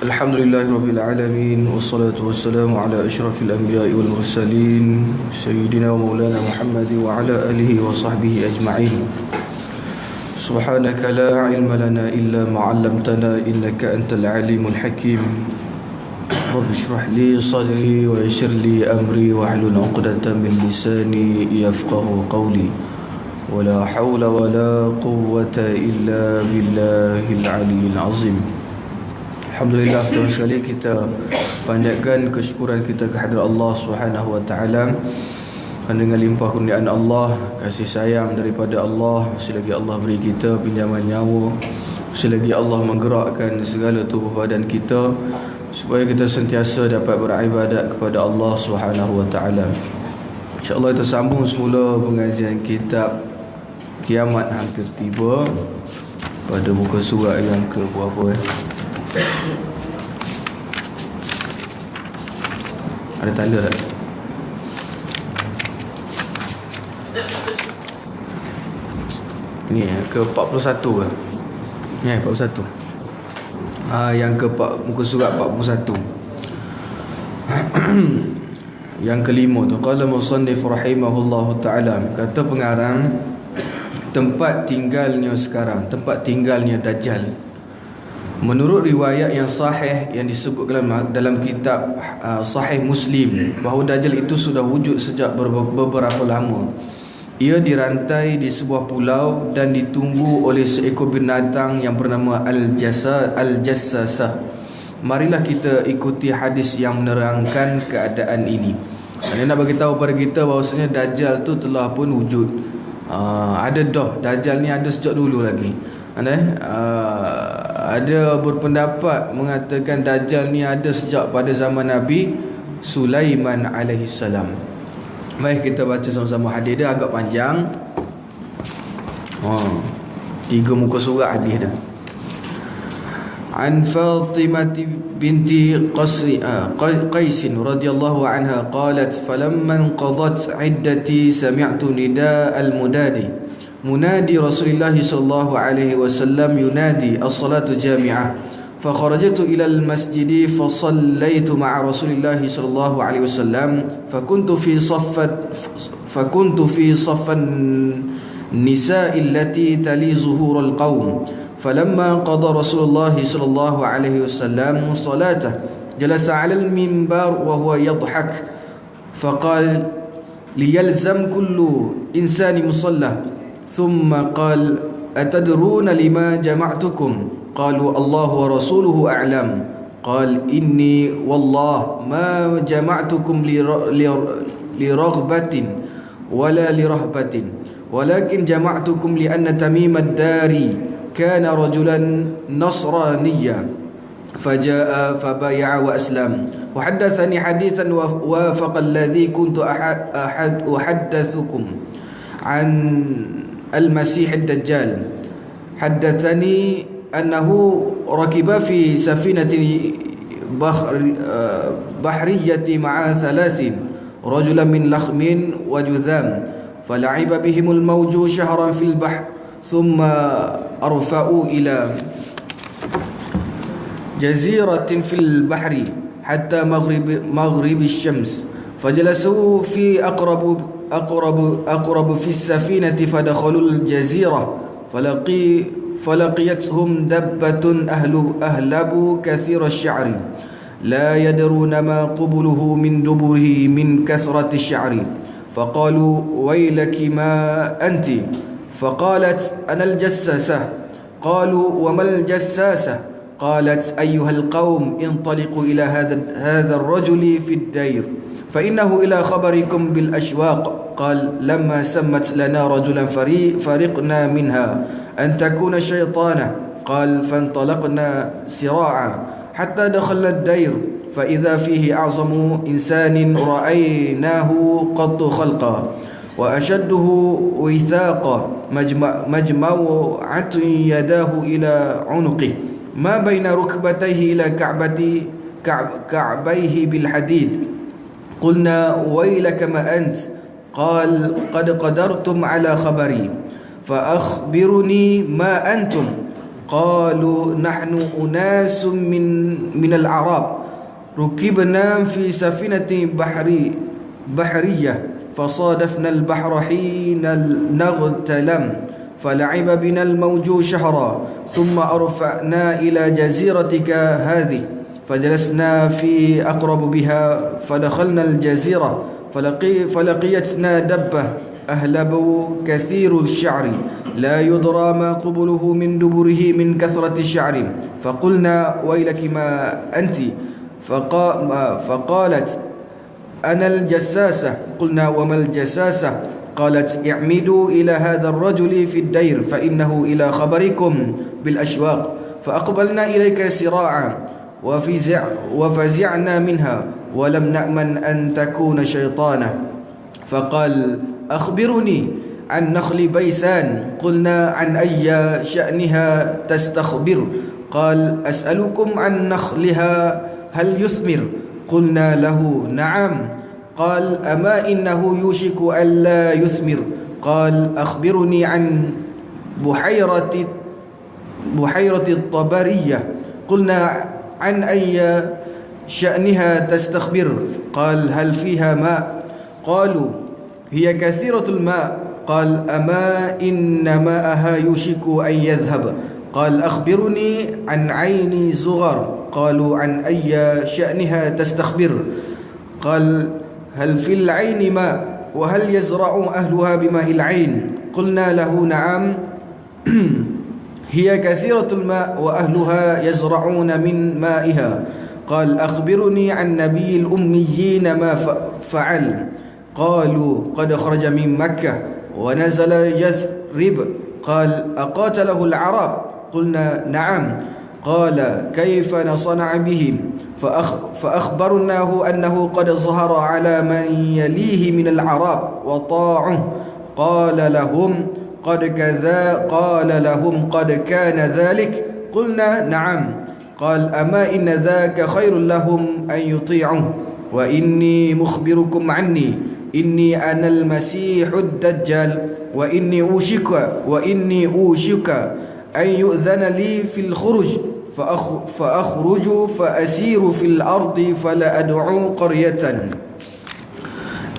Alhamdulillahirabbil alamin wassalatu wassalamu ala asyrafil anbiya'i wal mursalin sayyidina wa maulana Muhammad wa ala alihi wa sahbihi ajma'in. Subhanaka la ilma lana illa ma 'allamtana innaka antal alimul hakim. Rabbi shrah li sadri wa yassir li amri wa hlul 'uqdatam min lisani yafqahu qawli. Wala hawla wala quwwata illa billahil aliyyil azim. Alhamdulillah, tuan sekali, kita panjatkan kesyukuran kita kehadrat Allah Subhanahu wa taala dengan limpah kurniaan Allah, kasih sayang daripada Allah, masih lagi Allah beri kita pinjaman nyawa, masih lagi Allah menggerakkan segala tubuh badan kita supaya kita sentiasa dapat beribadat kepada Allah Subhanahu wa taala. Insya-Allah kita sambung semula pengajian kitab Kiamat Hampir Tiba pada muka surat yang ke berapa Ada tanda tak? Ni ke 41 ke? Ni 41. Yang ke muka surat 41. Yang kelima tu, qala musannif rahimahullahu taala, kata pengarang, tempat tinggalnya sekarang, tempat tinggalnya Dajjal. Menurut riwayat yang sahih yang disebut dalam kitab Sahih Muslim, bahawa Dajjal itu sudah wujud sejak beberapa lama. Ia dirantai di sebuah pulau dan ditunggu oleh seekor binatang yang bernama Al-Jassasah. Marilah kita ikuti hadis yang menerangkan keadaan ini. Dia nak bagi tahu pada kita bahawasanya Dajjal tu telah pun wujud. Ada dah, Dajjal ni ada sejak dulu lagi. Ada berpendapat mengatakan Dajjal ni ada sejak pada zaman Nabi Sulaiman alaihi salam. Mari kita baca sama-sama hadis dia, agak panjang. 3 muka surat hadis dah. An Fatimah binti Qais radhiyallahu anha qalat falamma qadat iddati sami'tu nida al-munadi منادي رسول الله صلى الله عليه وسلم ينادي الصلاة جامعة فخرجت إلى المسجد فصليت مع رسول الله صلى الله عليه وسلم فكنت في صف النساء التي تلي ظهور القوم فلما قضى رسول الله صلى الله عليه وسلم صلاته جلس على المنبر وهو يضحك فقال ليلزم كل إنسان مصلى ثم قال أتدرون لما جمعتكم قالوا الله ورسوله أعلم قال إني والله ما جمعتكم لرغبة ولا لرهبة ولكن جمعتكم لأن تميم الداري كان رجلا نصرانيا فجاء فبايع وأسلم وحدثني حديثا وافق الذي كنت أحدثكم عن المسيح الدجال. حدثني أنه ركب في سفينة بحرية مع 3 رجلا من لخم وجذام فلعب بهم الموج شهرا في البحر ثم أرفعوا إلى جزيرة في البحر حتى مغرب الشمس فجلسوا في أقرب في السفينة فدخلوا الجزيرة فلقيتهم دبة أهلب كثير الشعر لا يدرون ما قبله من دبره من كثرة الشعر فقالوا ويلك ما أنت فقالت أنا الجساسة قالوا وما الجساسة قالت أيها القوم انطلقوا إلى هذا الرجل في الدير فإنه إلى خبركم بالأشواق قال لما سمت لنا رجلا فرقنا منها أن تكون شيطانا قال فانطلقنا سراعا حتى دخلنا الدير فإذا فيه أعظم إنسان رأيناه قط خلقا وأشده وثاقا مجموعة يداه إلى عنقه ما بين ركبتيه إلى كعبيه بالحديد قلنا ويلك ما أنت قال قد قدرتم على خبري فأخبرني ما أنتم قالوا نحن أناس من الأعراب ركبنا في سفينة بحرية فصادفنا البحر حين نغتلم فلعب بنا الموج شهرا ثم أرفعنا إلى جزيرتك هذه فجلسنا في أقرب بها فدخلنا الجزيرة فلقيتنا دبة أهلب كثير الشعر لا يدرى ما قبله من دبره من كثرة الشعر فقلنا ويلك ما أنت فقالت أنا الجساسة قلنا وما الجساسة قالت اعمدوا إلى هذا الرجل في الدير فإنه إلى خبركم بالأشواق فأقبلنا إليك سراعا وفزعنا منها ولم نأمن أن تكون شيطانا فقال أخبرني عن نخل بيسان قلنا عن أي شأنها تستخبر قال أسألكم عن نخلها هل يثمر قلنا له نعم قال أما إنه يوشك ألا يثمر قال أخبرني عن بحيرة الطبرية قلنا عن أي شأنها تستخبر قال هل فيها ماء قالوا هي كثيرة الماء قال أما إن ماءها يوشك أن يذهب قال أخبرني عن عين زغر قالوا عن أي شأنها تستخبر قال هل في العين ماء وهل يزرع أهلها بماء العين قلنا له نعم هي كثيرة الماء وأهلها يزرعون من مائها قال أخبرني عن نبي الأميين ما فعل قالوا قد خرج من مكة ونزل يثرب قال أقاتله العرب قلنا نعم قال كيف نصنع بهم فأخبرناه أنه قد ظهر على من يليه من العرب وطاعه قال لهم قد كان ذلك قلنا نعم قال أما إن ذاك خير لهم أن يطيعوا وإني مخبركم عني إني أنا المسيح الدجال وإني أوشك أن يؤذن لي في الخروج فأخرج فأسير في الأرض فلا أدعو قرية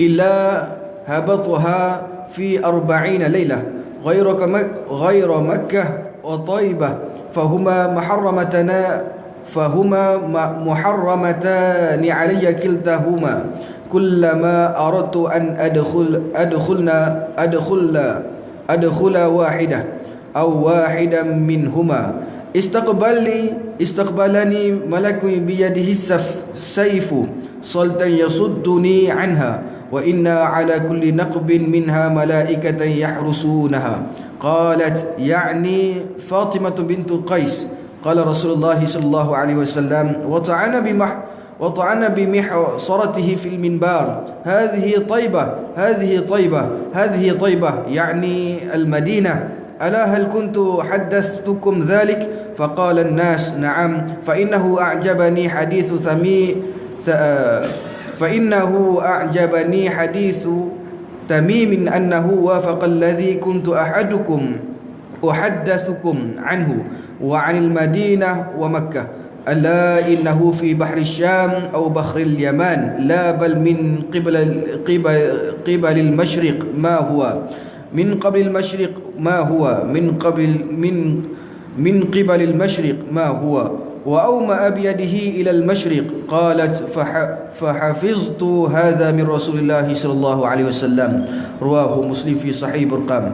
إلا هبطها في 40 ليلة غير مكة وطيبة فهما محرمتان علي كلتاهما كلما أردت أن أدخل واحدة أو واحدا منهما استقبلني ملك بيده السيف صلتا يصدني عنها وإن على كل نقب منها ملائكة يحرسونها قالت يعني فاطمة بنت قيس قال رسول الله صلى الله عليه وسلم وطعن بمحصرته في المنبار هذه طيبة يعني المدينة ألا هل كنت حدثتكم ذلك فقال الناس نعم فإنه أعجبني حديث تميم أنه وافق الذي كنت أحدثكم عنه وعن المدينة ومكة ألا إنه في بحر الشام أو بحر اليمن لا بل من قبل المشرق ما هو من قبل المشرق ما هو من قبل المشرق ما هو وأومأ بيده إلى المشرق قالت فحفظت هذا من رسول الله صلى الله عليه وسلم رواه مسلم في صحيح Burqan.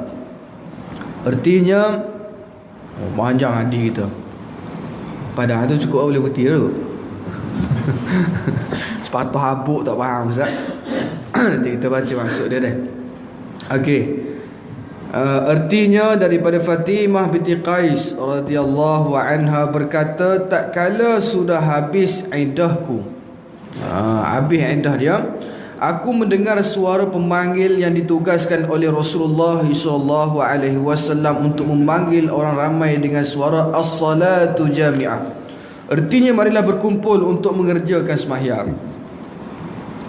Artinya panjang hadis kita. Padahal tu cukup boleh putih tu. Sepatah habuk tak faham Ustaz. Nanti kita baca maksud dia dah. Okey. Artinya daripada Fatimah binti Qais radhiyallahu anha berkata, tak kala sudah habis iddahku, habis iddah dia, aku mendengar suara pemanggil yang ditugaskan oleh Rasulullah sallallahu alaihi wasallam untuk memanggil orang ramai dengan suara as-salatu jami'ah. Artinya marilah berkumpul untuk mengerjakan sembahyang.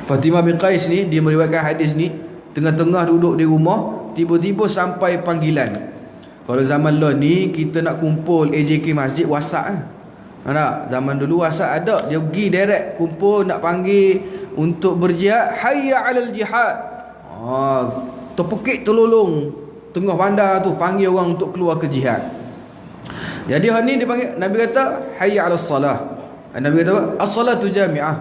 Fatimah bin Qais ni dia meriwayatkan hadis ni tengah-tengah duduk di rumah, tiba-tiba sampai panggilan. Kalau zaman lo ni kita nak kumpul AJK masjid WhatsApp tak? Zaman dulu WhatsApp ada, dia pergi direct kumpul nak panggil untuk berjihad, hayya 'alal jihad. Terpekik terlolong tengah bandar tu, panggil orang untuk keluar ke jihad. Jadi hari ni dia panggil, Nabi kata hayya 'alas salah. Nabi kata apa? As-salatu jami'ah.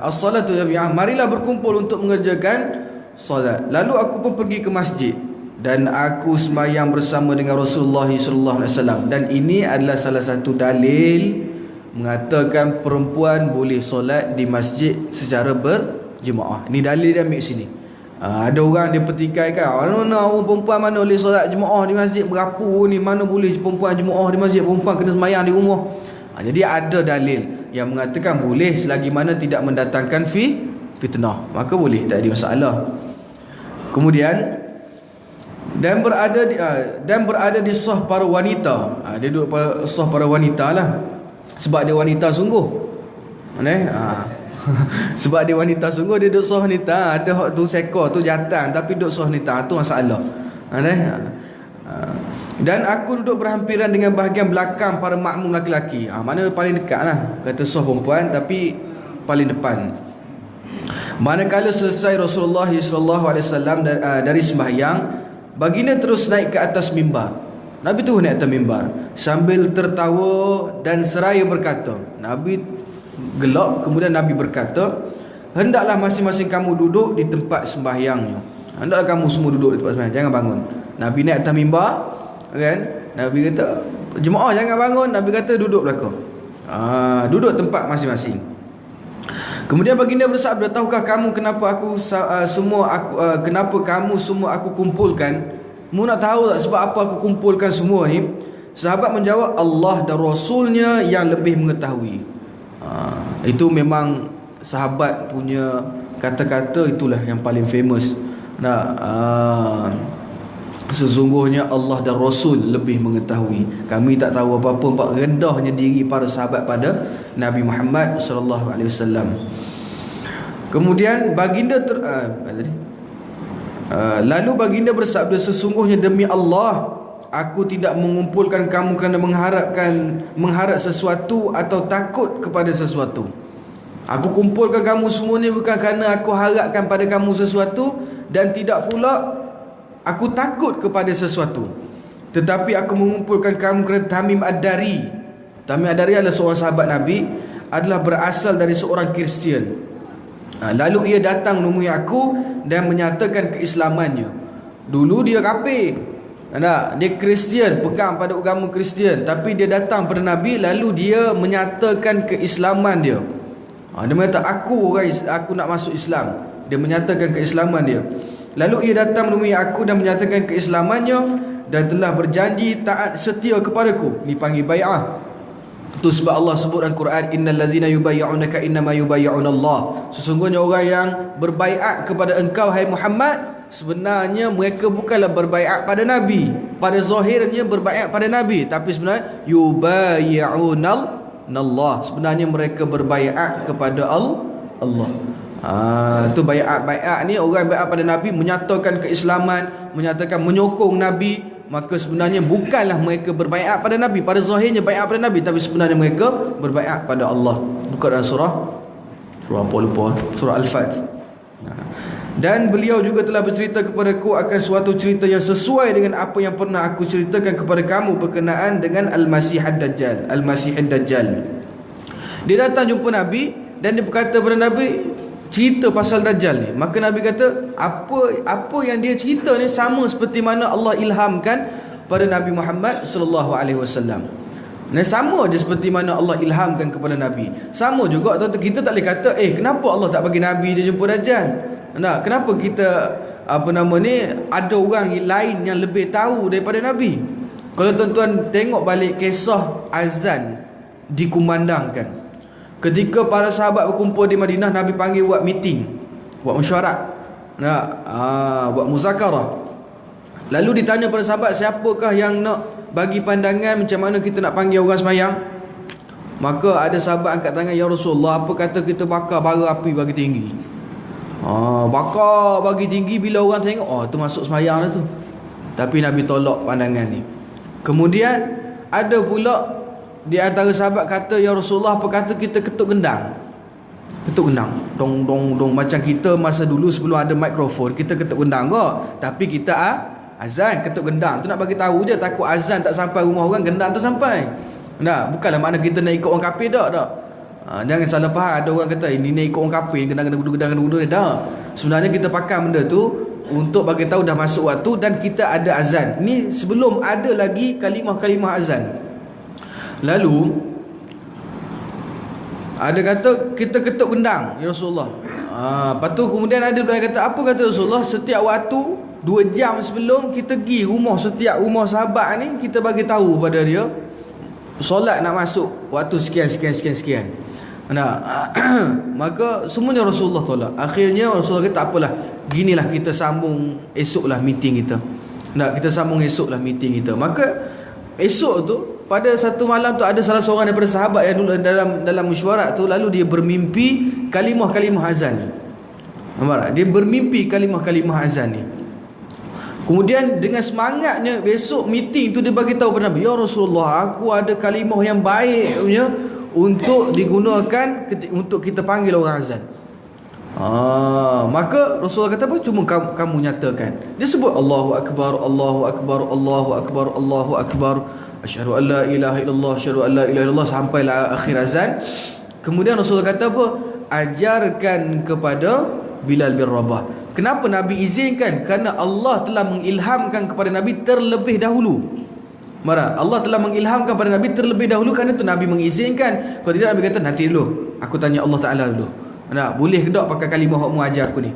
As-salatu jami'ah, marilah berkumpul untuk mengerjakan solat. Lalu aku pun pergi ke masjid dan aku sembahyang bersama dengan Rasulullah sallallahu alaihi wasallam. Dan ini adalah salah satu dalil mengatakan perempuan boleh solat di masjid secara berjemaah. Ini dalil dia ambil sini. Ada orang dia pertikaikan, mana orang perempuan mana boleh solat jemaah di masjid, berapu ni, mana boleh perempuan jemaah di masjid, perempuan kena sembahyang di rumah. Jadi ada dalil yang mengatakan boleh selagi mana tidak mendatangkan fitnah, maka boleh, tak ada masalah. Kemudian dan berada di saf para wanita. Dia duduk saf para wanita lah, sebab dia wanita sungguh. Sebab dia wanita sungguh, dia duduk saf wanita. Ada hak tu sekor tu jantan, tapi duduk saf wanita tu masalah. Dan aku duduk berhampiran dengan bahagian belakang para makmum laki-laki. Mana paling dekat lah, kata saf perempuan tapi paling depan. Manakala selesai Rasulullah SAW dari sembahyang, baginda terus naik ke atas mimbar. Nabi tu naik atas mimbar sambil tertawa dan seraya berkata, Nabi gelak, kemudian Nabi berkata, hendaklah masing-masing kamu duduk di tempat sembahyangnya. Hendaklah kamu semua duduk di tempat sembahyang, jangan bangun. Nabi naik atas mimbar kan, Nabi kata jemaah jangan bangun, Nabi kata duduk belakang. Duduk tempat masing-masing. Kemudian baginda bersabda, tahukah kamu kenapa kamu semua aku kumpulkan? Mu nak tahu tak sebab apa aku kumpulkan semua ni? Sahabat menjawab, Allah dan Rasulnya yang lebih mengetahui. Itu memang sahabat punya kata-kata, itulah yang paling famous. Sesungguhnya Allah dan Rasul lebih mengetahui. Kami tak tahu apa-apa. Empat rendahnya diri para sahabat pada Nabi Muhammad SAW. Kemudian baginda lalu baginda bersabda, sesungguhnya demi Allah, aku tidak mengumpulkan kamu kerana mengharap sesuatu atau takut kepada sesuatu. Aku kumpulkan kamu semua ni bukan kerana aku harapkan pada kamu sesuatu, dan tidak pula aku takut kepada sesuatu, tetapi aku mengumpulkan kamu kerana Tamim Ad-Dari. Tamim Ad-Dari adalah seorang sahabat Nabi, adalah berasal dari seorang Kristian. Lalu ia datang menemui aku dan menyatakan keislamannya. Dulu dia kafir, dia Kristian, pegang pada agama Kristian, tapi dia datang pada Nabi, lalu dia menyatakan keislaman dia. Dia mengatakan aku nak masuk Islam. Dia menyatakan keislaman dia. Lalu ia datang menemui aku dan menyatakan keislamannya dan telah berjanji taat setia kepadaku. Dipanggil bai'ah. Itu sebab Allah sebut dalam Quran, innal ladzina yubayyi'unaka innama yubayyi'una Allah. Sesungguhnya orang yang berbaiat kepada engkau hai Muhammad, sebenarnya mereka bukanlah berbaiat pada Nabi. Pada zahirnya berbaiat pada Nabi, tapi sebenarnya yubayyi'una Allah. Sebenarnya mereka berbaiat kepada Allah. Itu baiat ni, orang baiat pada Nabi menyatakan keislaman, menyatakan menyokong Nabi. Maka sebenarnya bukanlah mereka berbaiat pada Nabi. Pada zahirnya baiat pada Nabi, tapi sebenarnya mereka berbaiat pada Allah. Bukan dalam surah apa lupa, surah Al-Fat. Dan beliau juga telah bercerita kepadaku akan suatu cerita yang sesuai dengan apa yang pernah aku ceritakan kepada kamu berkenaan dengan Al-Masih Ad-Dajjal. Al-Masih Ad-Dajjal, dia datang jumpa Nabi dan dia berkata kepada Nabi, cerita pasal Dajjal ni. Maka Nabi kata, apa yang dia cerita ni sama seperti mana Allah ilhamkan pada Nabi Muhammad sallallahu alaihi wasallam. Sama je seperti mana Allah ilhamkan kepada Nabi. Sama juga kita tak boleh kata, kenapa Allah tak bagi Nabi dia jumpa Dajjal? Kenapa kita ada orang lain yang lebih tahu daripada Nabi? Kalau tuan-tuan tengok balik kisah azan dikumandangkan, ketika para sahabat berkumpul di Madinah, Nabi panggil buat meeting, buat mesyuarat, buat muzakarah. Lalu ditanya pada sahabat, siapakah yang nak bagi pandangan macam mana kita nak panggil orang semayang? Maka ada sahabat angkat tangan, ya Rasulullah, apa kata kita bakar bara api bagi tinggi? Bakar bagi tinggi, bila orang tengok, tu masuk semayang lah tu. Tapi Nabi tolak pandangan ni. Kemudian ada pula di antara sahabat kata, ya Rasulullah, apa kata kita ketuk gendang? Ketuk gendang, dong dong dong, macam kita masa dulu sebelum ada mikrofon, kita ketuk gendang kok. Tapi kita azan ketuk gendang tu nak bagi tahu je, takut azan tak sampai rumah orang, gendang tu sampai. Nah, bukanlah makna kita nak ikut orang kafir dak. Jangan salah faham, ada orang kata ini nak ikut orang kafir, gendang ni dah. Sebenarnya kita pakai benda tu untuk bagi tahu dah masuk waktu dan kita ada azan. Ni sebelum ada lagi kalimah-kalimah azan. Lalu ada kata kita ketuk gendang, ya Rasulullah. Lepas tu kemudian ada yang kata, apa kata Rasulullah, setiap waktu 2 jam sebelum kita pergi rumah, setiap rumah sahabat ni kita bagi tahu pada dia solat nak masuk waktu sekian. Nah, maka semuanya Rasulullah tolak. Akhirnya Rasulullah kata, tak apalah, ginilah kita sambung esoklah meeting kita. Kita sambung esoklah meeting kita. Maka esok tu pada satu malam tu ada salah seorang daripada sahabat yang dulu dalam mesyuarat tu, lalu dia bermimpi kalimah-kalimah azan ni. Dia bermimpi kalimah-kalimah azan ni. Kemudian dengan semangatnya besok meeting tu dia bagi tahu kepada Nabi, ya Rasulullah, aku ada kalimah yang baik punya untuk digunakan untuk kita panggil orang azan. Maka Rasulullah kata apa? Cuma kamu nyatakan. Dia sebut Allahu Akbar, Allahu Akbar, Allahu Akbar, Allahu Akbar, asyhadu an la ilaha illallah, asyhadu an la ilaha illallah, sampailah akhir azan. Kemudian Rasulullah kata apa? Ajarkan kepada Bilal bin Rabah. Kenapa Nabi izinkan? Kerana Allah telah mengilhamkan kepada Nabi terlebih dahulu. Allah telah mengilhamkan kepada Nabi terlebih dahulu, kerana itu Nabi mengizinkan. Kalau tidak, Nabi kata nanti dulu, aku tanya Allah Ta'ala dulu. Boleh ke tak pakai kalimah hak mengajar aku ni?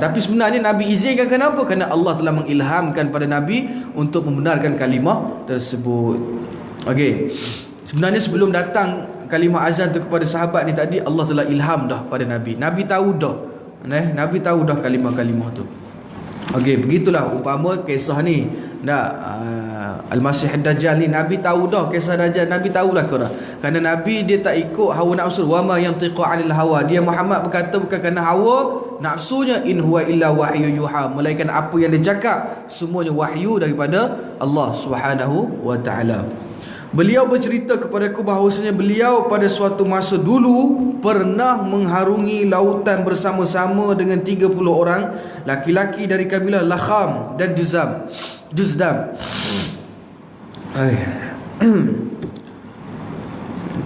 Tapi sebenarnya Nabi izinkan, kenapa? Kerana Allah telah mengilhamkan pada Nabi untuk membenarkan kalimah tersebut. Okey. Sebenarnya sebelum datang kalimah azan tu kepada sahabat ni tadi, Allah telah ilham dah pada Nabi. Nabi tahu dah. Nabi tahu dah kalimah-kalimah tu. Okey, begitulah umpama kisah ni. Al-Masih Ad-Dajjal ni Nabi tahu dah kisah Dajjal, Nabi tahulah korang. Kerana Nabi dia tak ikut hawa nafsu, wa ma yantiqu 'anil hawa. Dia Muhammad berkata bukan kerana hawa nafsunya, in huwa illa wahyu yuha. Melainkan apa yang dia cakap semuanya wahyu daripada Allah Subhanahu wa taala. Beliau bercerita kepadaku bahawasanya beliau pada suatu masa dulu pernah mengharungi lautan bersama-sama dengan 30 orang laki-laki dari kabilah Lakham dan Juzdam.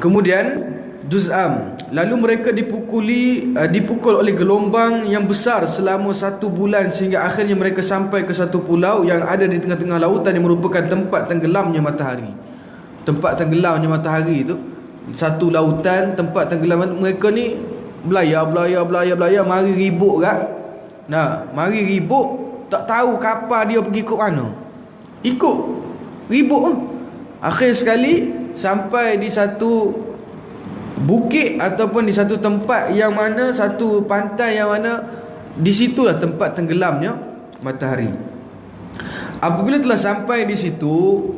Kemudian Juz'am, lalu mereka dipukul oleh gelombang yang besar selama 1 bulan, sehingga akhirnya mereka sampai ke satu pulau yang ada di tengah-tengah lautan yang merupakan tempat tenggelamnya matahari. Tempat tenggelamnya matahari tu, satu lautan tempat tenggelam. Mereka ni belayar, mari ribut kat. Mari ribut, tak tahu kapan dia pergi ikut mana. Ikut ribut. Akhir sekali sampai di satu bukit ataupun di satu tempat yang mana, satu pantai yang mana di situlah tempat tenggelamnya matahari. Apabila telah sampai di situ,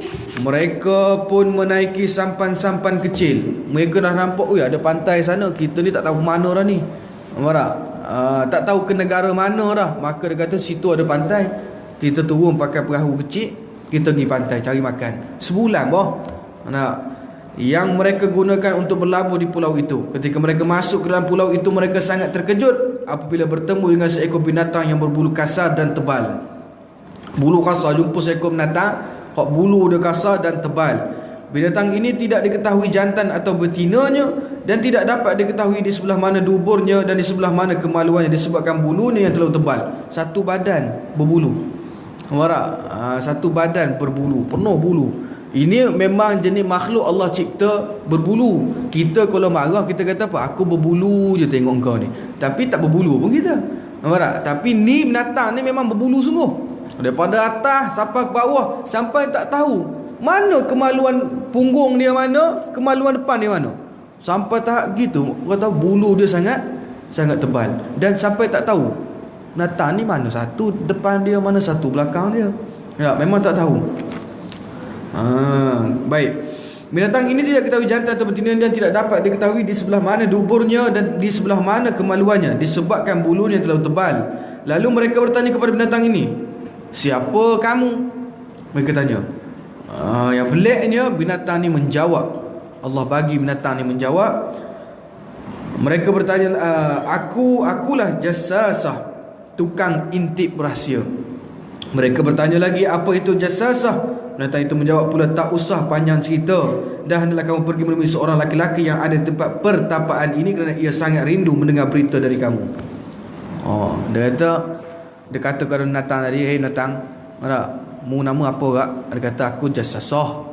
mereka pun menaiki sampan-sampan kecil. Mereka dah nampak, ada pantai sana, kita ni tak tahu mana dah ni. Tak tahu ke negara mana dah. Maka dia kata situ ada pantai, kita turun pakai perahu kecil, kita pergi pantai cari makan. Sebulan yang mereka gunakan untuk berlabuh di pulau itu. Ketika mereka masuk ke dalam pulau itu, mereka sangat terkejut apabila bertemu dengan seekor binatang yang berbulu kasar dan tebal. Bulu kasar, jumpa seekor binatang bulu dia kasar dan tebal. Binatang ini tidak diketahui jantan atau betinanya, dan tidak dapat diketahui di sebelah mana duburnya dan di sebelah mana kemaluannya, disebabkan bulunya yang terlalu tebal. Satu badan berbulu. Satu badan berbulu, penuh bulu. Ini memang jenis makhluk Allah cipta berbulu. Kita kalau marah, kita kata apa? Aku berbulu je tengok kau ni. Tapi tak berbulu pun kita. Tapi ni binatang ni memang berbulu sungguh. Daripada atas sampai ke bawah, sampai tak tahu mana kemaluan punggung dia, mana kemaluan depan dia mana. Sampai tahap gitu, kata bulu dia sangat tebal. Dan sampai tak tahu binatang ni mana satu depan dia, mana satu belakang dia. Memang tak tahu. Baik. Binatang ini tidak ketahui jantan atau betina, dan tidak dapat diketahui di sebelah mana duburnya dan di sebelah mana kemaluannya, disebabkan bulunya terlalu tebal. Lalu mereka bertanya kepada binatang ini, siapa kamu? Mereka tanya. Yang peliknya binatang ni menjawab. Allah bagi binatang ni menjawab. Mereka bertanya, akulah jassasah, tukang intip rahsia. Mereka bertanya lagi, apa itu jassasah? Binatang itu menjawab pula, tak usah panjang cerita, dah hendaklah kamu pergi menemui seorang laki-laki yang ada di tempat pertapaan ini, kerana ia sangat rindu mendengar berita dari kamu. Dia kata kepada binatang tadi, hei binatang, mu nama apa kak? Dia kata, aku jassasah.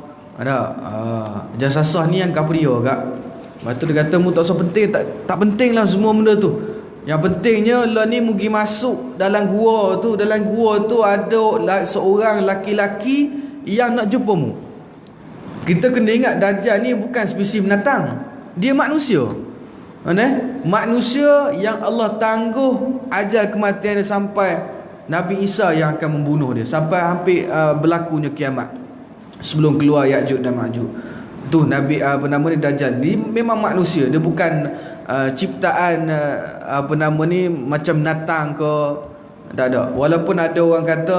Jassasah ni yang kau dia kak. Lepas tu dia kata, mu tak usah penting, tak penting lah semua benda tu. Yang pentingnya lah ni mu pergi masuk dalam gua tu. Dalam gua tu ada seorang laki-laki yang nak jumpa mu. Kita kena ingat Dajjal ni bukan spesies binatang, dia manusia. Manusia yang Allah tangguh ajal kematian dia sampai Nabi Isa yang akan membunuh dia, sampai hampir berlakunya kiamat, sebelum keluar Ya'juj dan Ma'juj. Tu Nabi Dajjal ni memang manusia, dia bukan ciptaan macam binatang ke, tak ada. Walaupun ada orang kata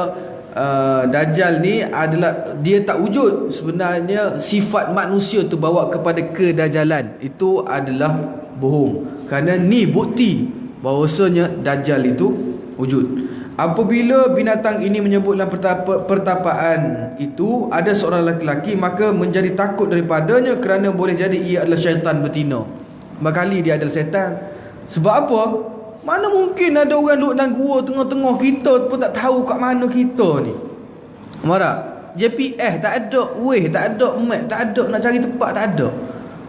Dajjal ni adalah, dia tak wujud, sebenarnya sifat manusia tu bawa kepada kedajalan, itu adalah bohong. Kerana ni bukti bahawasanya Dajjal itu wujud. Apabila binatang ini menyebut dalam pertapaan itu ada seorang lelaki, maka menjadi takut daripadanya, kerana boleh jadi ia adalah syaitan betina. Bakali dia adalah syaitan. Sebab apa? Mana mungkin ada orang duduk dalam gua tengah-tengah kita pun tak tahu kat mana kita ni. Marah JPS tak ada, tak ada map, tak ada, nak cari tempat tak ada,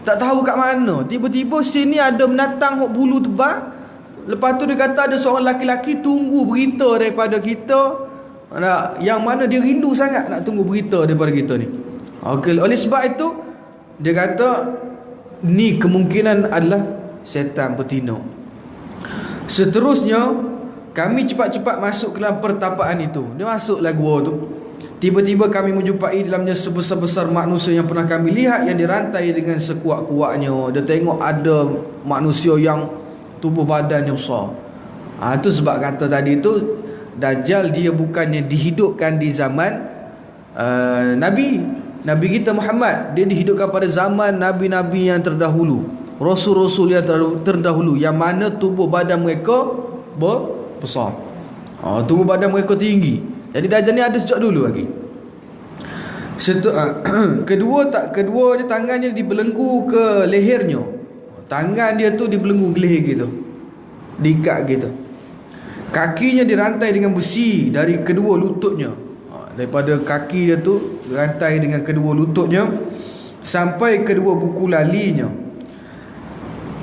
tak tahu kat mana. Tiba-tiba sini ada binatang hok bulu tebal. Lepas tu dia kata ada seorang laki-laki tunggu berita daripada kita, yang mana dia rindu sangat nak tunggu berita daripada kita ni. Oleh sebab itu dia kata ni kemungkinan adalah syaitan betina. Seterusnya kami cepat-cepat masuk ke dalam pertapaan itu. Dia masuklah gua tu. Tiba-tiba kami menjumpai dalamnya sebesar-besar manusia yang pernah kami lihat, yang dirantai dengan sekuat-kuatnya. Dia tengok ada manusia yang tubuh badannya besar. Itu sebab kata tadi tu Dajjal dia bukannya dihidupkan di zaman Nabi kita Muhammad. Dia dihidupkan pada zaman Nabi-Nabi yang terdahulu, Rasul-Rasul yang terdahulu, yang mana tubuh badan mereka besar, tubuh badan mereka tinggi. Jadi Dajjal ni ada sejak dulu lagi. Kedua tangannya dibelenggu ke lehernya. Tangan dia tu dibelenggu ke leher gitu, diikat gitu. Kakinya dirantai dengan besi dari kedua lututnya. Daripada kaki dia tu dirantai dengan kedua lututnya sampai kedua buku lalinya.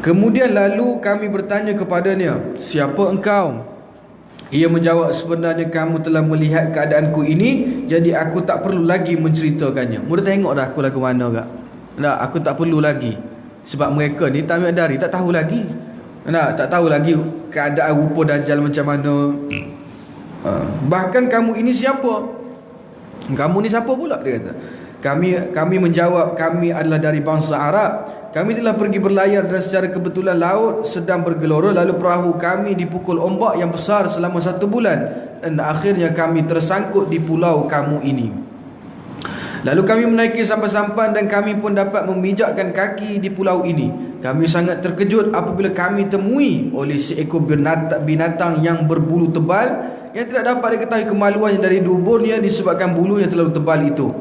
Kemudian lalu kami bertanya kepadanya, siapa engkau? Ia menjawab, sebenarnya kamu telah melihat keadaanku ini, jadi aku tak perlu lagi menceritakannya. Mudah tengok dah aku lagu mana kak. Tak, aku tak perlu lagi. Sebab mereka ni Tamim Dari tak tahu lagi. Tak tahu lagi keadaan rupa Dajjal macam mana. Bahkan kamu ini siapa? Kamu ni siapa pula? Dia kata. Kami menjawab, kami adalah dari bangsa Arab. Kami telah pergi berlayar dan secara kebetulan laut sedang bergelora, lalu perahu kami dipukul ombak yang besar selama 1 bulan, dan akhirnya kami tersangkut di pulau kamu ini. Lalu kami menaiki sampan-sampan dan kami pun dapat memijakkan kaki di pulau ini. Kami sangat terkejut apabila kami temui oleh seekor binatang yang berbulu tebal, yang tidak dapat diketahui kemaluannya dari duburnya disebabkan bulu yang terlalu tebal itu.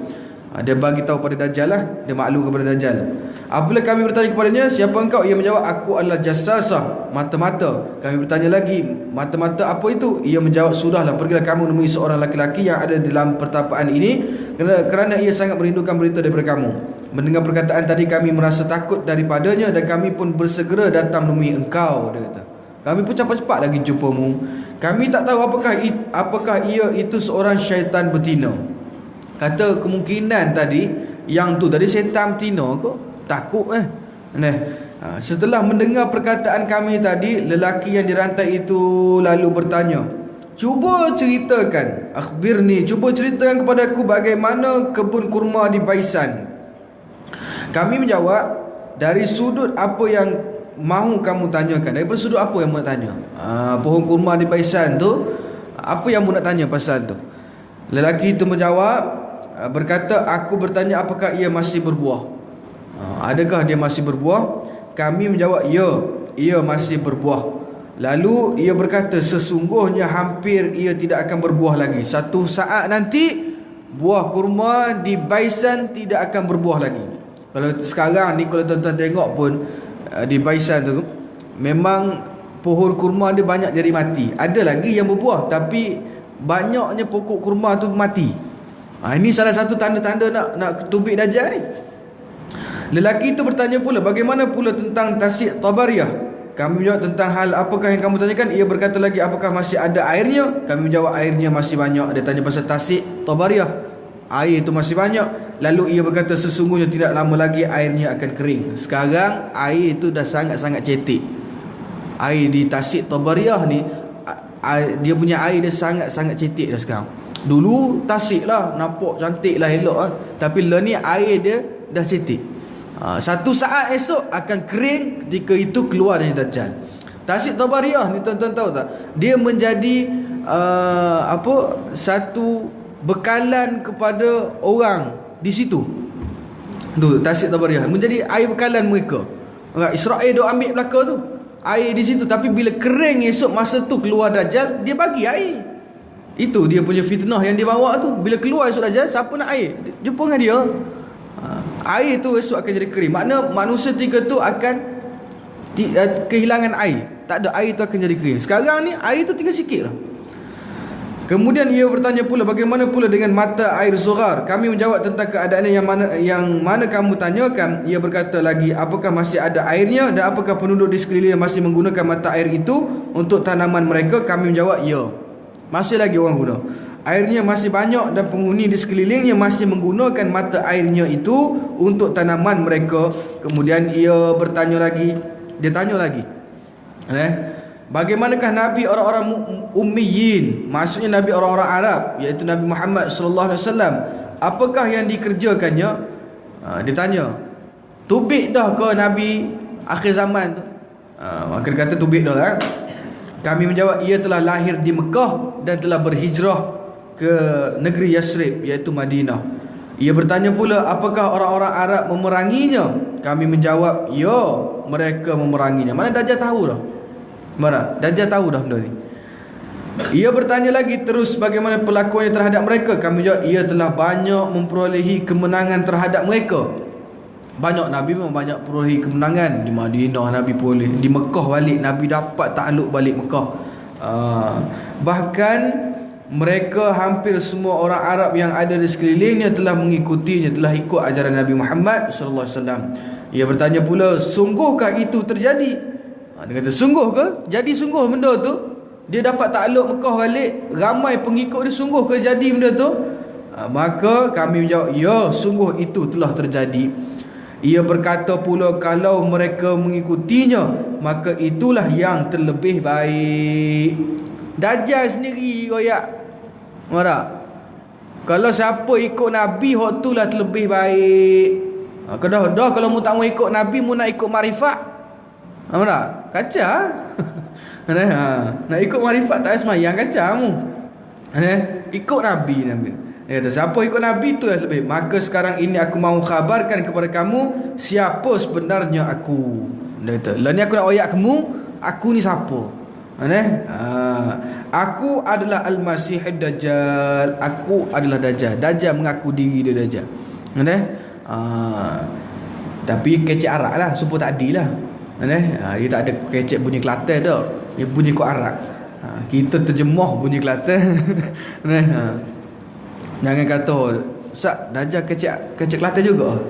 Dia bagi tahu pada Dajjal lah, dia maklum kepada Dajjal. Apabila kami bertanya kepadanya, siapa engkau? Ia menjawab, aku adalah jassasah, mata-mata. Kami bertanya lagi, mata-mata apa itu? Ia menjawab, sudahlah, pergilah kamu menemui seorang laki-laki yang ada dalam pertapaan ini, kerana ia sangat merindukan berita daripada kamu. Mendengar perkataan tadi, kami merasa takut daripadanya, dan kami pun bersegera datang menemui engkau. Dia kata, kami pun cepat-cepat lagi jumpamu. Kami tak tahu apakah ia itu seorang syaitan betina. Kata kemungkinan tadi, yang tu tadi syaitan betina ke? Takut setelah mendengar perkataan kami tadi, lelaki yang dirantai itu lalu bertanya, cuba ceritakan, akhbirni, cuba ceritakan kepada aku bagaimana kebun kurma di Baisan. Kami menjawab, dari sudut apa yang mahu kamu tanyakan. Daripada sudut apa yang mahu nak tanya? Pohon kurma di Baisan tu, apa yang mahu nak tanya pasal tu? Lelaki itu menjawab, berkata, aku bertanya apakah ia masih berbuah. Adakah dia masih berbuah? Kami menjawab, ya, ia masih berbuah. Lalu ia berkata, sesungguhnya hampir ia tidak akan berbuah lagi. Satu saat nanti buah kurma di Baisan tidak akan berbuah lagi. Kalau sekarang ni, kalau tuan-tuan tengok pun, di Baisan tu memang pohon kurma dia banyak jadi mati. Ada lagi yang berbuah, tapi banyaknya pokok kurma tu mati. Ini salah satu tanda-tanda nak tubik Dajjal ni. Lelaki itu bertanya pula, bagaimana pula tentang tasik Tabariyah? Kami menjawab, tentang hal apakah yang kamu tanyakan? Ia berkata lagi, apakah masih ada airnya? Kami menjawab, airnya masih banyak. Dia tanya pasal tasik Tabariyah, air itu masih banyak. Lalu ia berkata, sesungguhnya tidak lama lagi airnya akan kering. Sekarang air itu dah sangat-sangat cetek. Air di tasik Tabariyah ni, dia punya air dia sangat-sangat cetek dah sekarang. Dulu tasik lah, nampak cantik lah, elok lah. Tapi lah ni air dia dah cetek. Satu saat esok akan kering ketika itu keluar dari Dajjal. Tasik Tabariyah ni tuan-tuan tahu tak? Dia menjadi satu bekalan kepada orang di situ. Tu Tasik Tabariyah menjadi air bekalan mereka. Israel duk ambil belaka tu, air di situ. Tapi bila kering esok masa tu keluar Dajjal, dia bagi air. Itu dia punya fitnah yang dia bawa tu. Bila keluar esok Dajjal, siapa nak air? Jumpa dengan dia. Air tu esok akan jadi kering. Makna manusia tiga tu akan kehilangan air. Tak ada, air tu akan jadi kering. Sekarang ni air tu tinggal sikit lah. Kemudian ia bertanya pula, bagaimana pula dengan mata air Zughar? Kami menjawab tentang keadaan yang mana kamu tanyakan. Ia berkata lagi, apakah masih ada airnya? Dan apakah penduduk di sekeliling masih menggunakan mata air itu untuk tanaman mereka? Kami menjawab, ya, masih lagi orang guna. Airnya masih banyak dan penghuni di sekelilingnya masih menggunakan mata airnya itu untuk tanaman mereka. Kemudian ia bertanya lagi, dia tanya lagi, bagaimanakah Nabi orang-orang ummiyin? Maksudnya Nabi orang-orang Arab, iaitu Nabi Muhammad sallallahu alaihi wasallam. Apakah yang dikerjakannya? Dia tanya, tubik dah ke Nabi akhir zaman tu? Maka dia kata tubik dah lah. Kami menjawab, ia telah lahir di Mekah dan telah berhijrah ke negeri Yasrib, iaitu Madinah. Ia bertanya pula, apakah orang-orang Arab memeranginya? Kami menjawab, ya, mereka memeranginya. Mana Dajjal tahu dah. Mana Dajjal tahu dah benda ni. Ia bertanya lagi terus, bagaimana perlakuannya terhadap mereka? Kami jawab, ia telah banyak memperolehi kemenangan terhadap mereka. Banyak Nabi memang banyak perolehi kemenangan. Di Madinah Nabi peroleh, di Mekah balik Nabi dapat takluk balik Mekah. Bahkan mereka hampir semua orang Arab yang ada di sekelilingnya telah mengikutinya, telah ikut ajaran Nabi Muhammad sallallahu alaihi wasallam. Ia bertanya pula, sungguhkah itu terjadi? Dia kata, sungguh ke? Jadi sungguh benda tu? Dia dapat takluk Mekah balik, ramai pengikut dia, sungguh ke jadi benda tu? Maka kami menjawab, ya, sungguh itu telah terjadi. Ia berkata pula, kalau mereka mengikutinya, maka itulah yang terlebih baik. Dajjal sendiri royak. Marah. Kalau siapa ikut Nabi, hak tu lah terlebih baik. Dah kalau mu tak mau ikut Nabi, mu nak ikut marifat. Marah. Kacau. Nak ikut marifat tak semayang, kacau mu. Ikut Nabi. Dia kata, siapa ikut Nabi tu lah lebih. Maka sekarang ini aku mahu khabarkan kepada kamu siapa sebenarnya aku. Dia kata, lah ni aku nak oyak kamu, aku ni siapa? Aku adalah Al-Masih Ad-Dajjal. Aku adalah Dajjal. Dajjal mengaku diri dia Dajjal. Tapi kecek arak lah, supaya tak adil lah. Dia tak ada kecek bunyi Kelantan dah. Dia bunyi kot arak. Kita terjemah bunyi Kelantan. Jangan kata, Ustaz, Dajjal kecek Kelantan juga.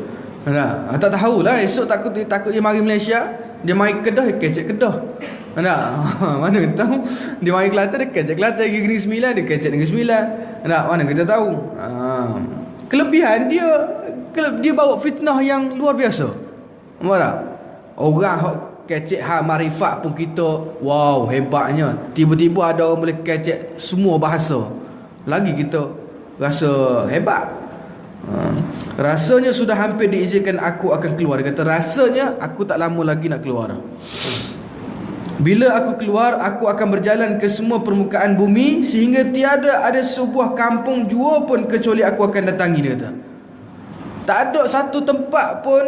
Tak tahulah. Esok takut dia mari Malaysia, dia mari Kedah, dia kecek Kedah. Mana kita tahu? Dia mari Kelantan, dia kecek Kelantan. Pergi Negeri Sembilan, dia kecek Negeri Sembilan. Mana kita tahu? Kelebihan dia bawa fitnah yang luar biasa. Mana? Orang kecek marifat pun kita, wow, hebatnya. Tiba-tiba ada orang boleh kecek semua bahasa. Lagi kita rasa hebat. Rasanya sudah hampir diizinkan aku akan keluar. Dia kata, rasanya aku tak lama lagi nak keluar. Bila aku keluar, aku akan berjalan ke semua permukaan bumi, sehingga tiada ada sebuah kampung jua pun kecuali aku akan datangi, dia kata. Tak ada satu tempat pun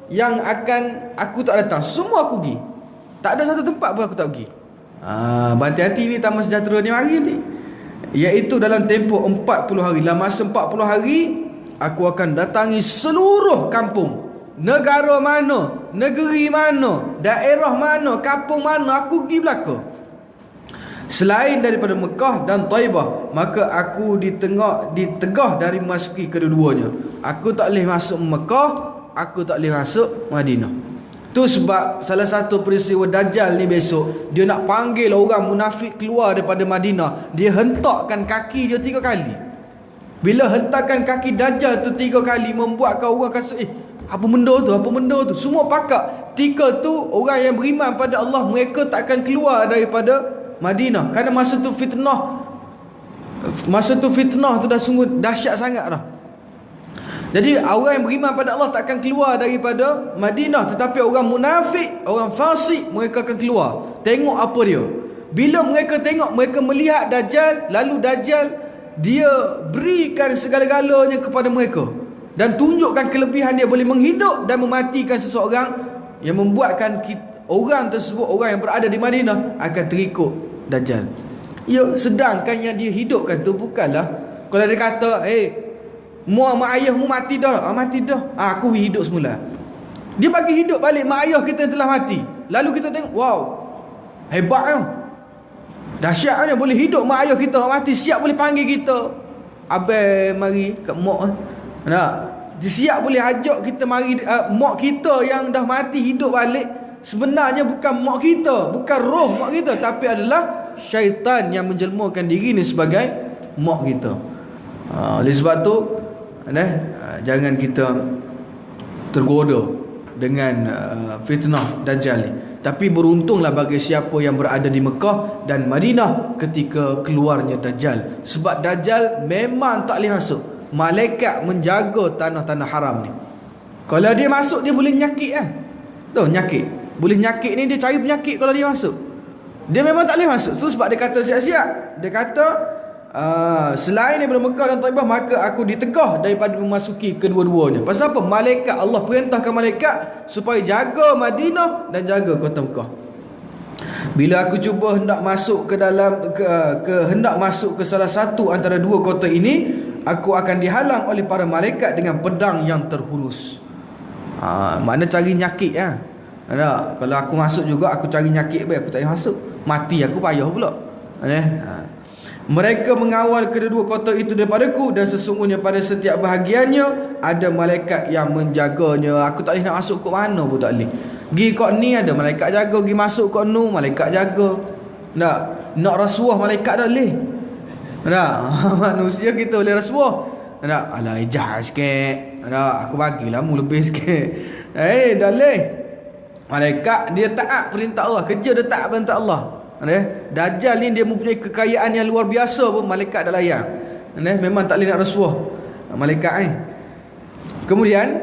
yang akan aku tak datang. Semua aku pergi. Tak ada satu tempat pun aku tak pergi. Berhati-hati ni Taman Sejahtera ni mari ni. Iaitu dalam tempoh 40 hari. Dalam masa 40 hari, aku akan datangi seluruh kampung. Negara mana, negeri mana, daerah mana, kampung mana, aku pergi belaka. Selain daripada Mekah dan Taibah, maka aku ditegah dari memasuki kedua-duanya. Aku tak boleh masuk Mekah, aku tak boleh masuk Madinah. Tu sebab salah satu peristiwa Dajjal ni besok, dia nak panggil orang munafik keluar daripada Madinah. Dia hentakkan kaki dia 3 kali. Bila hentakan kaki Dajjal tu 3 kali, membuatkan orang rasa, apa benda tu, apa benda tu. Semua pakak. 3 tu orang yang beriman pada Allah, mereka tak akan keluar daripada Madinah. Kerana masa tu fitnah tu dah sungguh dahsyat sangat dah. Jadi orang yang beriman pada Allah tak akan keluar daripada Madinah. Tetapi orang munafik, orang fasik, mereka akan keluar. Tengok apa dia. Bila mereka tengok, mereka melihat Dajjal, lalu Dajjal dia berikan segala-galanya kepada mereka dan tunjukkan kelebihan dia boleh menghidup dan mematikan seseorang, yang membuatkan orang tersebut, orang yang berada di Madinah, akan terikut Dajjal. Ya, sedangkan yang dia hidupkan tu bukanlah, kalau dia kata, mak ayahmu mati dah, mati dah, aku hidup semula. Dia bagi hidup balik mak ayah kita yang telah mati. Lalu kita tengok, wow, hebatnya, dahsyatnya, boleh hidup mak ayah kita mati, siap boleh panggil kita, abang mari kat mak. Nak dia siap boleh ajak kita mari, mak kita yang dah mati hidup balik. Sebenarnya bukan mak kita, bukan roh mak kita, tapi adalah syaitan yang menjelmakan diri ni sebagai mak kita. Oleh sebab tu, jangan kita tergoda dengan fitnah Dajjal ni. Tapi beruntunglah bagi siapa yang berada di Mekah dan Madinah ketika keluarnya Dajjal. Sebab Dajjal memang tak boleh masuk. Malaikat menjaga tanah-tanah haram ni. Kalau dia masuk, dia boleh nyakit kan? Tuh, nyakit. Boleh nyakit ni, dia cari penyakit kalau dia masuk. Dia memang tak boleh masuk. So sebab dia kata siap-siap. Dia kata, selain daripada Mekah dan Taibah, maka aku ditegah daripada memasuki kedua-duanya. Pasal apa? Malaikat, Allah perintahkan malaikat supaya jaga Madinah dan jaga kota Mekah. Bila aku cuba hendak masuk ke dalam hendak masuk ke salah satu antara 2 kota ini, aku akan dihalang oleh para malaikat dengan pedang yang terhurus. Mana cari nyakit kan? Kalau aku masuk juga, aku cari nyakit baik, aku tak payah masuk. Mati aku payah pula. Mereka mengawal kedua-dua kota itu daripadaku, dan sesungguhnya pada setiap bahagiannya ada malaikat yang menjaganya. Aku tak boleh nak masuk kot mana pun tak boleh. Gi kot ni ada malaikat jaga, gi masuk kot nu malaikat jaga. Nak rasuah malaikat dah boleh. Manusia kita boleh rasuah. Alah ejah sikit. Aku bagilah mu lebih sikit. Dah boleh. Malaikat dia taat perintah Allah, kerja dia taat perintah Allah. Dajjal ni dia mempunyai kekayaan yang luar biasa pun malaikat dah layak. Memang tak boleh nak rasuah malaikat. Kemudian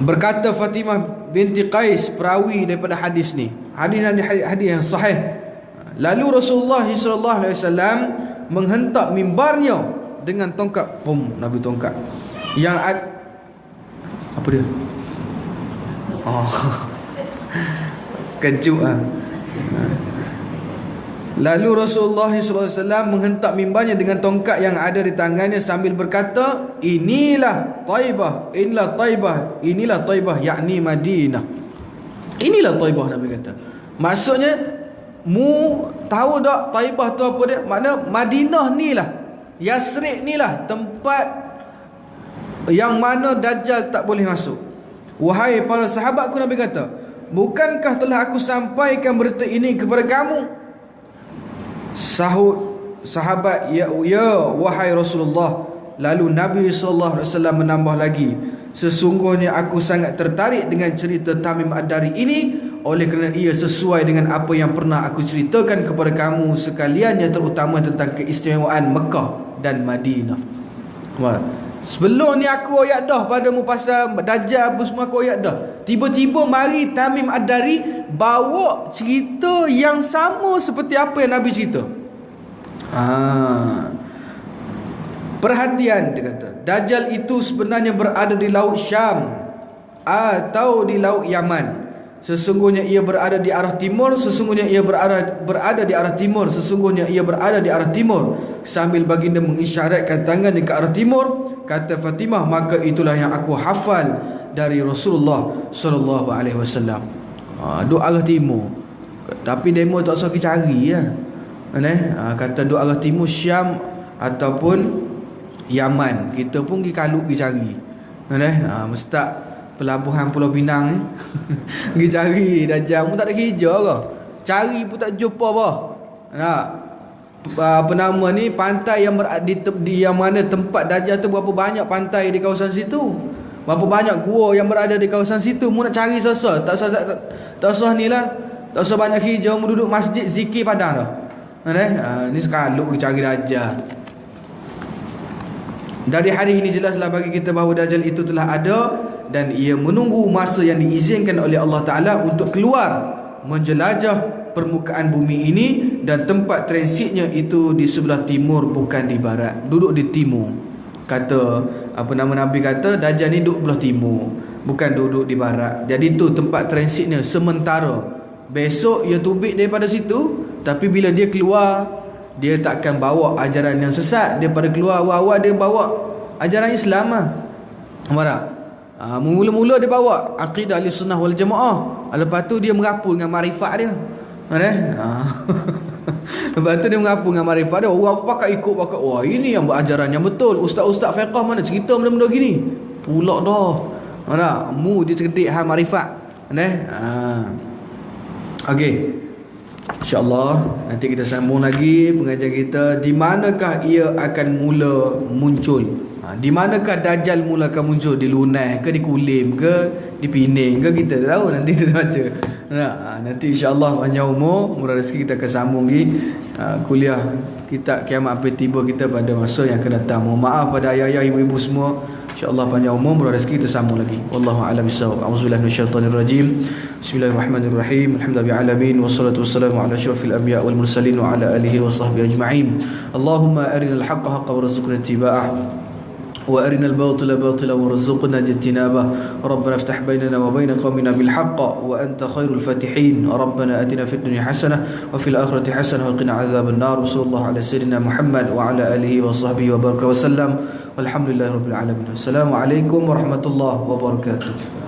berkata Fatimah binti Qais, perawi daripada hadis ni. Hadis yang sahih. Lalu Rasulullah SAW menghentak mimbarnya dengan tongkat. Nabi tongkat yang apa dia? Kejut Lalu Rasulullah SAW menghentak mimbarnya dengan tongkat yang ada di tangannya sambil berkata, inilah Taibah, inilah Taibah, inilah Taibah, yakni Madinah. Inilah Taibah, Nabi kata. Maksudnya, mu tahu tak Taibah tu apa dia? Makna Madinah ni lah, Yasrib ni lah tempat yang mana Dajjal tak boleh masuk. Wahai para sahabatku, Nabi kata, bukankah telah aku sampaikan berita ini kepada kamu? Sahut sahabat, ya wahai Rasulullah. Lalu Nabi SAW menambah lagi, sesungguhnya aku sangat tertarik dengan cerita Tamim Ad-Dari ini, oleh kerana ia sesuai dengan apa yang pernah aku ceritakan kepada kamu sekalian, yang terutama tentang keistimewaan Mekah dan Madinah. Sebelum ni aku ayat dah padamu pasal Dajjal apa semua aku ayat dah. Tiba-tiba mari Tamim Ad-Dari bawa cerita yang sama seperti apa yang Nabi cerita. Perhatian, dia kata, Dajjal itu sebenarnya berada di Laut Syam atau di Laut Yaman. Sesungguhnya ia berada di arah timur, sesungguhnya ia berada di arah timur, sesungguhnya ia berada di arah timur. Sambil baginda mengisyaratkan tangannya ke arah timur, kata Fatimah, maka itulah yang aku hafal dari Rasulullah sallallahu alaihi wasallam. Duk arah timur. Tapi demo tak usah kita cari ya. Kata duk arah timur Syam ataupun Yaman. Kita pun pergi kaluk pergi cari. Mesti tak pelabuhan Pulau Pinang ni. Pergi cari Dajjal pun tak ada kerja ke. Cari pun tak jumpa apa. Apa nama ni, pantai yang berada di yang mana tempat Dajjal tu, berapa banyak pantai di kawasan situ. Berapa banyak gua yang berada di kawasan situ. Mu nak cari sesa. Tak usah ni lah. Tak usah banyak kerja, mu duduk masjid zikir padang dah. Ni sekaluk pergi cari Dajjal. Dari hadis ini jelaslah bagi kita bahawa Dajjal itu telah ada dan ia menunggu masa yang diizinkan oleh Allah Ta'ala untuk keluar menjelajah permukaan bumi ini, dan tempat transitnya itu di sebelah timur bukan di barat. Duduk di timur. Kata Nabi kata Dajjal ni duduk belah timur, bukan duduk di barat. Jadi tu tempat transitnya sementara. Besok ia tubik daripada situ, tapi bila dia keluar, dia takkan bawa ajaran yang sesat. Daripada keluar awal-awal dia bawa ajaran Islam lah. Nampak? Mula-mula dia bawa akidah Ahlussunnah wal Jamaah. Lepas tu dia merapu dengan makrifat dia. Lepas tu dia merapu dengan makrifat dia. Orang pakai ikut pakai. Wah, ini yang berajaran yang betul. Ustaz-ustaz fiqh mana cerita benda-benda gini? Pulak dah. Mu dia cerdik hal makrifat. Okey. InsyaAllah nanti kita sambung lagi pengajian kita. Di manakah ia akan mula muncul? Di manakah Dajjal mula akan muncul? Di Lunai ke, di Kulim ke, di Pening ke, kita tak tahu. Nanti kita baca. Nanti insyaAllah panjang umur, murah rezeki, kita akan sambung lagi kuliah kita Kiamat Hampir Tiba kita pada masa yang akan datang. Mohon maaf pada ayah-ayah, ibu-ibu semua. InsyaAllah panjang umur, murah rezeki, kita sambung lagi. Wallahu a'lam bishawab. A'udzubillahi minasyaitonirrajim. Bismillahirrahmanirrahim. Alhamdulillahirabbil alamin, wassalatu wassalamu ala asyrafil anbiya wal mursalin wa ala alihi wa sahbihi ajma'in. Allahumma arinal haqqa haqqan warzuqna ittiba'ah وأرنا الباطل باطلا وارزقنا اجتنابه ربنا افتح بيننا وبين قومنا بالحق وأنت خير الفاتحين ربنا آتنا في الدنيا حسنة وفي الآخرة حسنة وقنا عذاب النار وصلى الله على سيدنا محمد وعلى آله وصحبه وبارك وسلم والحمد لله رب العالمين. السلام عليكم ورحمة الله وبركاته.